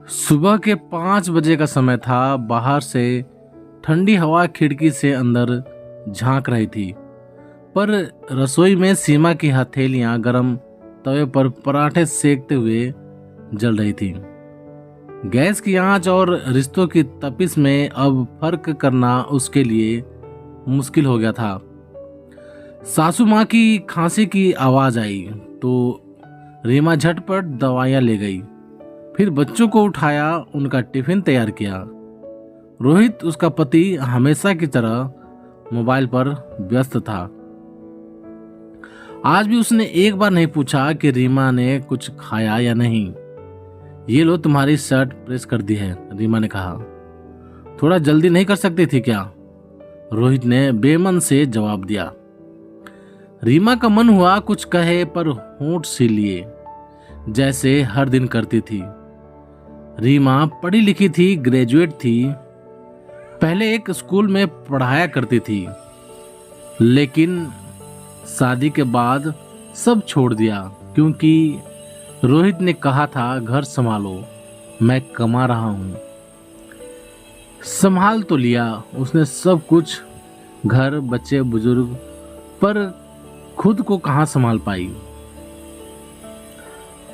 सुबह के 5 बजे का समय था। बाहर से ठंडी हवा खिड़की से अंदर झांक रही थी, पर रसोई में सीमा की हथेलियां गर्म तवे पर पराठे सेकते हुए जल रही थी। गैस की आंच और रिश्तों की तपिश में अब फर्क करना उसके लिए मुश्किल हो गया था। सासू माँ की खांसी की आवाज आई तो रीमा झटपट दवाइयाँ ले गई। फिर बच्चों को उठाया, उनका टिफिन तैयार किया। रोहित, उसका पति, हमेशा की तरह मोबाइल पर व्यस्त था। आज भी उसने एक बार नहीं पूछा कि रीमा ने कुछ खाया या नहीं। ये लो, तुम्हारी शर्ट प्रेस कर दी है, रीमा ने कहा। थोड़ा जल्दी नहीं कर सकती थी क्या? रोहित ने बेमन से जवाब दिया। रीमा का मन हुआ कुछ कहे, पर होंठ सील लिए, जैसे हर दिन करती थी। रीमा पढ़ी लिखी थी, ग्रेजुएट थी, पहले एक स्कूल में पढ़ाया करती थी, लेकिन शादी के बाद सब छोड़ दिया, क्योंकि रोहित ने कहा था घर संभालो, मैं कमा रहा हूं। संभाल तो लिया उसने सब कुछ, घर, बच्चे, बुजुर्ग, पर खुद को कहां संभाल पाई।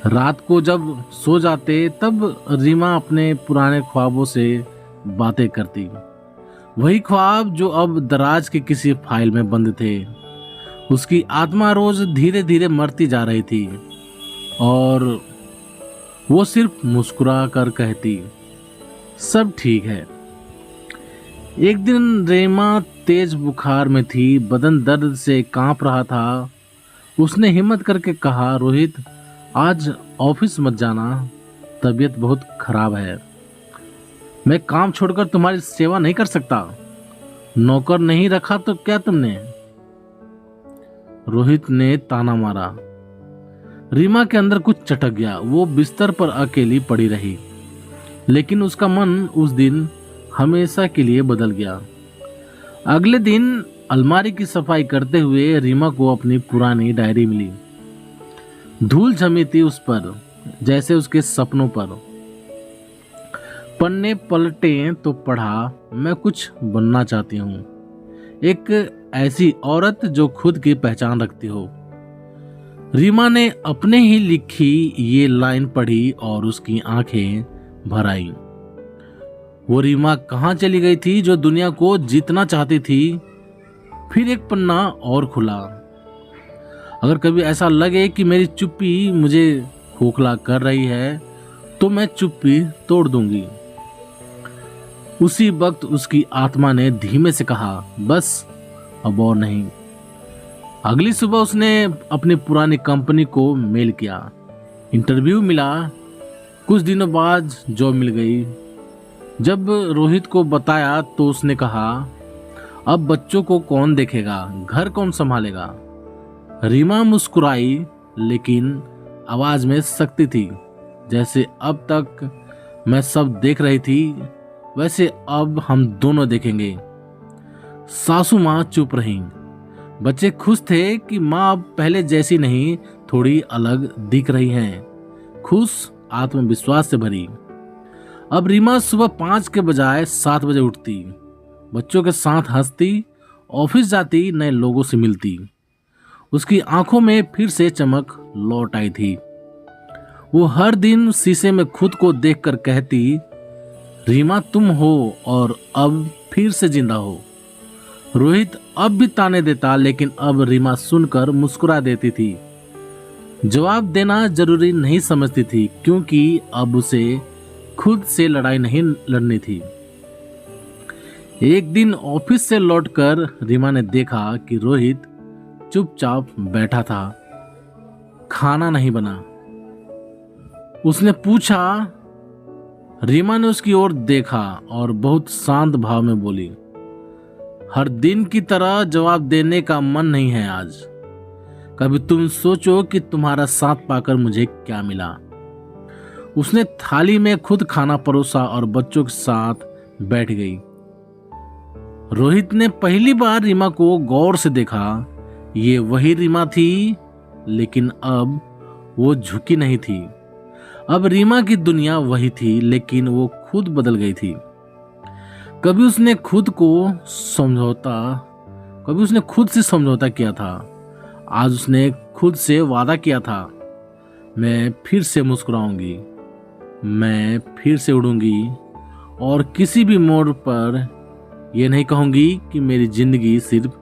रात को जब सो जाते तब रीमा अपने पुराने ख्वाबों से बातें करती। वही ख्वाब जो अब दराज की किसी फाइल में बंद थे। उसकी आत्मा रोज धीरे धीरे मरती जा रही थी और वो सिर्फ मुस्कुरा कर कहती, सब ठीक है। एक दिन रीमा तेज बुखार में थी, बदन दर्द से कांप रहा था। उसने हिम्मत करके कहा, रोहित, आज ऑफिस मत जाना, तबीयत बहुत खराब है। मैं काम छोड़कर तुम्हारी सेवा नहीं कर सकता। नौकर नहीं रखा तो क्या तुमने? रोहित ने ताना मारा। रीमा के अंदर कुछ चटक गया। वो बिस्तर पर अकेली पड़ी रही, लेकिन उसका मन उस दिन हमेशा के लिए बदल गया। अगले दिन अलमारी की सफाई करते हुए रीमा को अपनी पुरानी डायरी मिली। धूल जमी थी उस पर, जैसे उसके सपनों पर। पन्ने पलटे तो पढ़ा, मैं कुछ बनना चाहती हूँ, एक ऐसी औरत जो खुद की पहचान रखती हो। रीमा ने अपने ही लिखी ये लाइन पढ़ी और उसकी आंखें भर आईं। वो रीमा कहाँ चली गई थी जो दुनिया को जीतना चाहती थी? फिर एक पन्ना और खुला। अगर कभी ऐसा लगे कि मेरी चुप्पी मुझे खोखला कर रही है, तो मैं चुप्पी तोड़ दूंगी। उसी वक्त उसकी आत्मा ने धीमे से कहा, बस अब और नहीं। अगली सुबह उसने अपनी पुरानी कंपनी को मेल किया। इंटरव्यू मिला। कुछ दिनों बाद जॉब मिल गई। जब रोहित को बताया तो उसने कहा, अब बच्चों को कौन देखेगा, घर कौन संभालेगा? रीमा मुस्कुराई, लेकिन आवाज में सख्ती थी। जैसे अब तक मैं सब देख रही थी, वैसे अब हम दोनों देखेंगे। सासू माँ चुप रहीं। बच्चे खुश थे कि माँ अब पहले जैसी नहीं, थोड़ी अलग दिख रही हैं, खुश, आत्मविश्वास से भरी। अब रीमा सुबह 5 के बजाय 7 बजे उठती, बच्चों के साथ हंसती, ऑफिस जाती, नए लोगों से मिलती। उसकी आंखों में फिर से चमक लौट आई थी। वो हर दिन शीशे में खुद को देखकर कहती, रीमा तुम हो और अब फिर से जिंदा हो। रोहित अब भी ताने देता, लेकिन अब रीमा सुनकर मुस्कुरा देती थी। जवाब देना जरूरी नहीं समझती थी, क्योंकि अब उसे खुद से लड़ाई नहीं लड़नी थी। एक दिन ऑफिस से लौटकर रीमा ने देखा कि रोहित चुपचाप बैठा था, खाना नहीं बना। उसने पूछा। रीमा ने उसकी ओर देखा और बहुत शांत भाव में बोली, हर दिन की तरह जवाब देने का मन नहीं है आज। कभी तुम सोचो कि तुम्हारा साथ पाकर मुझे क्या मिला। उसने थाली में खुद खाना परोसा और बच्चों के साथ बैठ गई। रोहित ने पहली बार रीमा को गौर से देखा। ये वही रीमा थी, लेकिन अब वो झुकी नहीं थी। अब रीमा की दुनिया वही थी, लेकिन वो खुद बदल गई थी। कभी उसने खुद से समझौता किया था। आज उसने खुद से वादा किया था, मैं फिर से मुस्कुराऊंगी, मैं फिर से उड़ूंगी और किसी भी मोड़ पर यह नहीं कहूंगी कि मेरी जिंदगी सिर्फ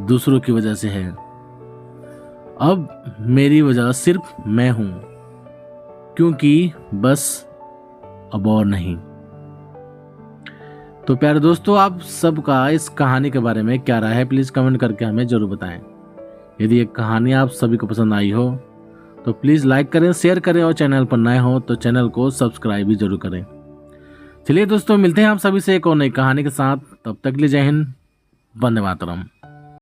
दूसरों की वजह से है। अब मेरी वजह सिर्फ मैं हूं, क्योंकि बस अब और नहीं। तो प्यारे दोस्तों, आप सबका इस कहानी के बारे में क्या राय है, प्लीज कमेंट करके हमें जरूर बताएं। यदि ये कहानी आप सभी को पसंद आई हो तो प्लीज लाइक करें, शेयर करें और चैनल पर नए हो तो चैनल को सब्सक्राइब भी जरूर करें। चलिए दोस्तों, मिलते हैं आप सभी से एक और नई कहानी के साथ। तब तक के लिए जय हिंद, वंदे मातरम।